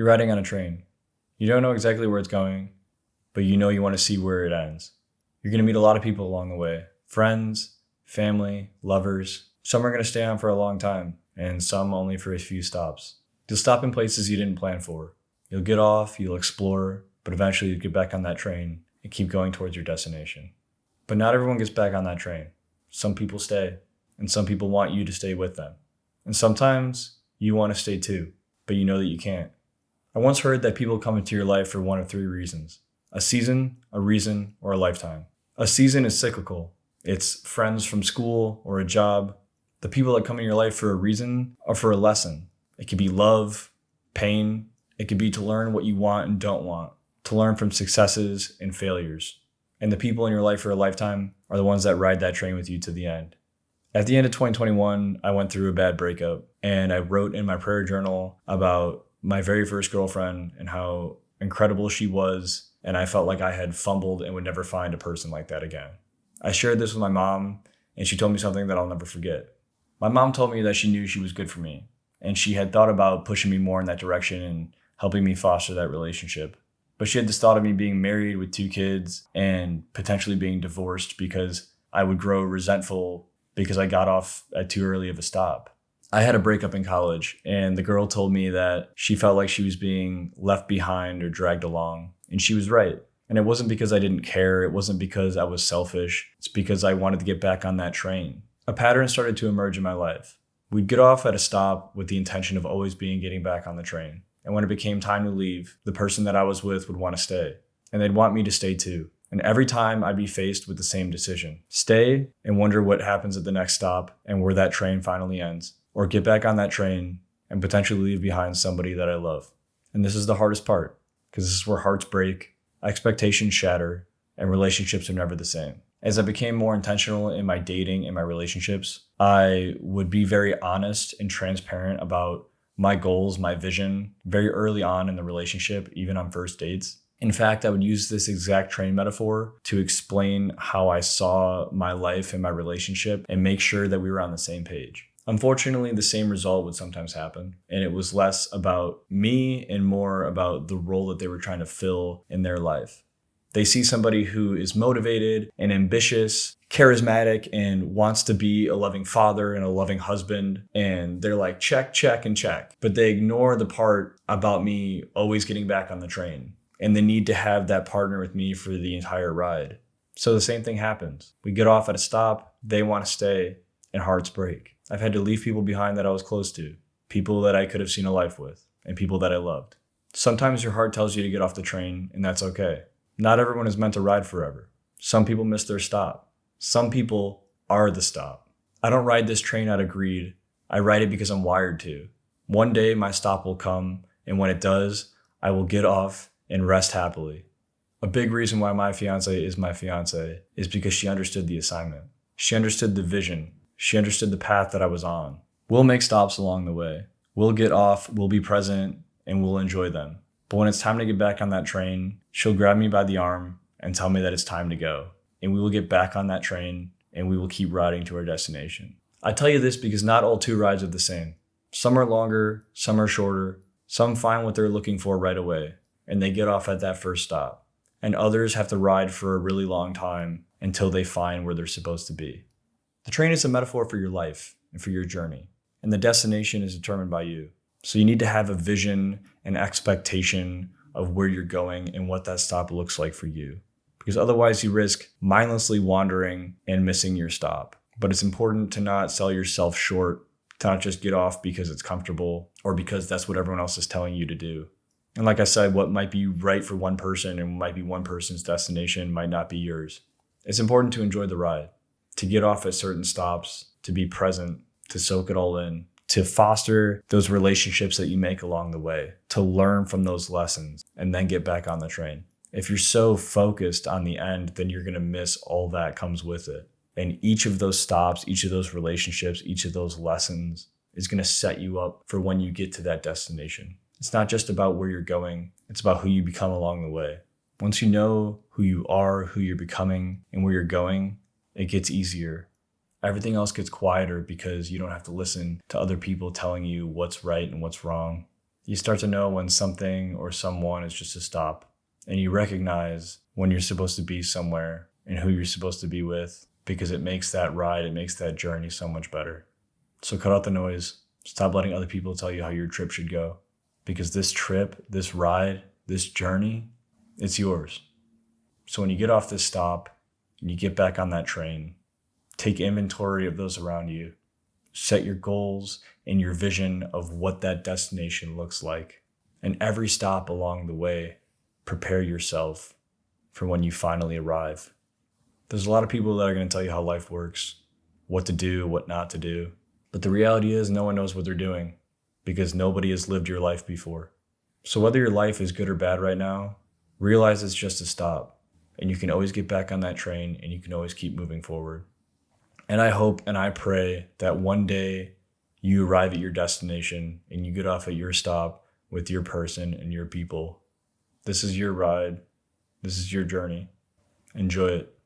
You're riding on a train. You don't know exactly where it's going, but you know you want to see where it ends. You're going to meet a lot of people along the way. Friends, family, lovers. Some are going to stay on for a long time, and some only for a few stops. You'll stop in places you didn't plan for. You'll get off, you'll explore, but eventually you'll get back on that train and keep going towards your destination. But not everyone gets back on that train. Some people stay, and some people want you to stay with them. And sometimes you want to stay too, but you know that you can't. I once heard that people come into your life for one of three reasons: a season, a reason, or a lifetime. A season is cyclical. It's friends from school or a job. The people that come in your life for a reason are for a lesson. It could be love, pain. It could be to learn what you want and don't want, to learn from successes and failures. And the people in your life for a lifetime are the ones that ride that train with you to the end. At the end of 2021, I went through a bad breakup, and I wrote in my prayer journal about my very first girlfriend and how incredible she was, and I felt like I had fumbled and would never find a person like that again. I shared this with my mom, and she told me something that I'll never forget. My mom told me that she knew she was good for me, and she had thought about pushing me more in that direction and helping me foster that relationship. But she had this thought of me being married with 2 kids and potentially being divorced because I would grow resentful because I got off at too early of a stop. I had a breakup in college, and the girl told me that she felt like she was being left behind or dragged along, and she was right. And it wasn't because I didn't care. It wasn't because I was selfish. It's because I wanted to get back on that train. A pattern started to emerge in my life. We'd get off at a stop with the intention of always getting back on the train. And when it became time to leave, the person that I was with would want to stay. And they'd want me to stay too. And every time I'd be faced with the same decision: stay and wonder what happens at the next stop and where that train finally ends, or get back on that train and potentially leave behind somebody that I love. And this is the hardest part, because this is where hearts break, expectations shatter, and relationships are never the same. As I became more intentional in my dating and my relationships, I would be very honest and transparent about my goals, my vision, very early on in the relationship, even on first dates. In fact, I would use this exact train metaphor to explain how I saw my life and my relationship and make sure that we were on the same page. Unfortunately, the same result would sometimes happen, and it was less about me and more about the role that they were trying to fill in their life. They see somebody who is motivated and ambitious, charismatic, and wants to be a loving father and a loving husband. And they're like, check, check, and check. But they ignore the part about me always getting back on the train and the need to have that partner with me for the entire ride. So the same thing happens. We get off at a stop, they want to stay, and hearts break. I've had to leave people behind that I was close to, people that I could have seen a life with, and people that I loved. Sometimes your heart tells you to get off the train, and that's okay. Not everyone is meant to ride forever. Some people miss their stop. Some people are the stop. I don't ride this train out of greed. I ride it because I'm wired to. One day my stop will come, and when it does, I will get off and rest happily. A big reason why my fiance is because she understood the assignment. She understood the vision. She understood the path that I was on. We'll make stops along the way. We'll get off, we'll be present, and we'll enjoy them. But when it's time to get back on that train, she'll grab me by the arm and tell me that it's time to go. And we will get back on that train and we will keep riding to our destination. I tell you this because not all 2 rides are the same. Some are longer, some are shorter. Some find what they're looking for right away and they get off at that first stop. And others have to ride for a really long time until they find where they're supposed to be. The train is a metaphor for your life and for your journey. And the destination is determined by you. So you need to have a vision and expectation of where you're going and what that stop looks like for you. Because otherwise you risk mindlessly wandering and missing your stop. But it's important to not sell yourself short, to not just get off because it's comfortable or because that's what everyone else is telling you to do. And like I said, what might be right for one person and might be one person's destination might not be yours. It's important to enjoy the ride, to get off at certain stops, to be present, to soak it all in, to foster those relationships that you make along the way, to learn from those lessons, and then get back on the train. If you're so focused on the end, then you're going to miss all that comes with it. And each of those stops, each of those relationships, each of those lessons is going to set you up for when you get to that destination. It's not just about where you're going, it's about who you become along the way. Once you know who you are, who you're becoming, and where you're going, it gets easier. Everything else gets quieter because you don't have to listen to other people telling you what's right and what's wrong. You start to know when something or someone is just a stop, and you recognize when you're supposed to be somewhere and who you're supposed to be with, because it makes that ride, it makes that journey so much better. So cut out the noise. Stop letting other people tell you how your trip should go, because this trip, this ride, this journey, it's yours. So when you get off this stop and you get back on that train, take inventory of those around you. Set your goals and your vision of what that destination looks like. And every stop along the way, prepare yourself for when you finally arrive. There's a lot of people that are going to tell you how life works, what to do, what not to do. But the reality is no one knows what they're doing, because nobody has lived your life before. So whether your life is good or bad right now, realize it's just a stop. And you can always get back on that train, and you can always keep moving forward. And I hope and I pray that one day you arrive at your destination and you get off at your stop with your person and your people. This is your ride. This is your journey. Enjoy it.